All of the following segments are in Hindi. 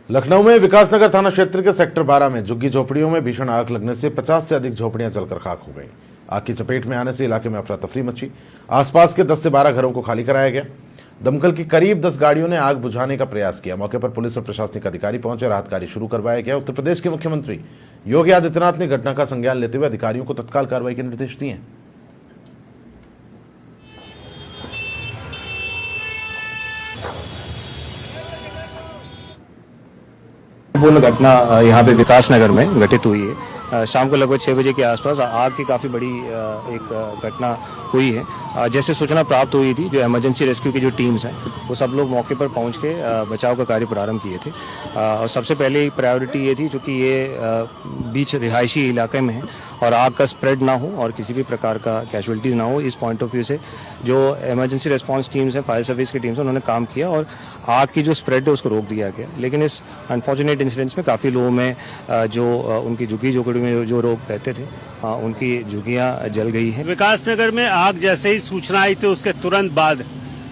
लखनऊ में विकासनगर थाना क्षेत्र के सेक्टर 12 में झुग्गी झोपड़ियों में भीषण आग लगने से 50 से अधिक झोपड़ियां जलकर खाक हो गईं। आग की चपेट में आने से इलाके में अफरा तफरी मची। आसपास के 10 से 12 घरों को खाली कराया गया। दमकल की करीब 10 गाड़ियों ने आग बुझाने का प्रयास किया। मौके पर पुलिस और प्रशासनिक अधिकारी पहुंचे, राहत कार्य शुरू करवाया गया। उत्तर प्रदेश के मुख्यमंत्री योगी आदित्यनाथ ने घटना का संज्ञान लेते हुए अधिकारियों को तत्काल कार्रवाई के निर्देश दिए हैं। पूर्ण घटना यहाँ पे विकास नगर में घटित हुई है। शाम को लगभग 6 बजे के आसपास आग की काफ़ी बड़ी एक घटना हुई है। जैसे सूचना प्राप्त हुई थी, जो इमरजेंसी रेस्क्यू की जो टीम्स हैं वो सब लोग मौके पर पहुंच के बचाव का कार्य प्रारंभ किए थे। और सबसे पहले प्रायोरिटी ये थी, चूँकि ये बीच रिहायशी इलाके में है और आग का स्प्रेड ना हो और किसी भी प्रकार का कैजुअलिटीज़ ना हो, इस पॉइंट ऑफ व्यू से जो इमरजेंसी रिस्पांस टीम्स हैं, फायर सर्विस की टीम्स हैं, उन्होंने काम किया और आग की जो स्प्रेड है उसको रोक दिया गया। लेकिन इस अनफॉर्चुनेट इंसिडेंट्स में काफ़ी लोगों में जो उनकी झुग्गी झोपड़ी में जो लोग रहते थे, उनकी झुग्गियाँ जल गई हैं। विकास नगर में आग जैसे ही सूचना आई थी उसके तुरंत बाद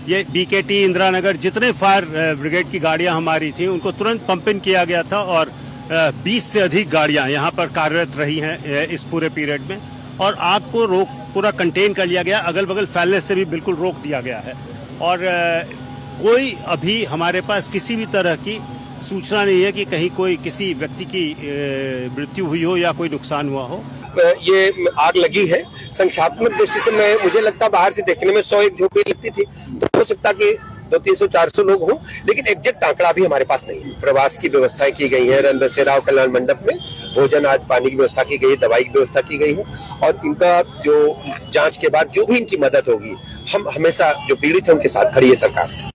ये बीकेटी, इंदिरा नगर, जितने फायर ब्रिगेड की गाड़ियां हमारी थी उनको तुरंत पंप इन किया गया था और 20 से अधिक गाड़ियां यहां पर कार्यरत रही हैं इस पूरे पीरियड में और आग को पूरा कंटेन कर लिया गया। अगल बगल फैलने से भी बिल्कुल रोक दिया गया है और कोई अभी हमारे पास किसी भी तरह की सूचना नहीं है कि कहीं कोई किसी व्यक्ति की मृत्यु हुई हो या कोई नुकसान हुआ हो। ये आग लगी है, संख्यात्मक दृष्टि से मुझे लगता बाहर से देखने में 101 झोपड़ी लगती थी, तो हो सकता कि 200-300-400 लोग हों, लेकिन एग्जैक्ट आंकड़ा भी हमारे पास नहीं है। प्रवास की व्यवस्थाएं की गई है, रन बसेरा और कल्याण मंडप में भोजन, आज पानी की व्यवस्था की गई है, दवाई की व्यवस्था की गई है और इनका जो जांच के बाद जो भी इनकी मदद होगी, हम हमेशा जो पीड़ित है उनके साथ खड़ी है सरकार।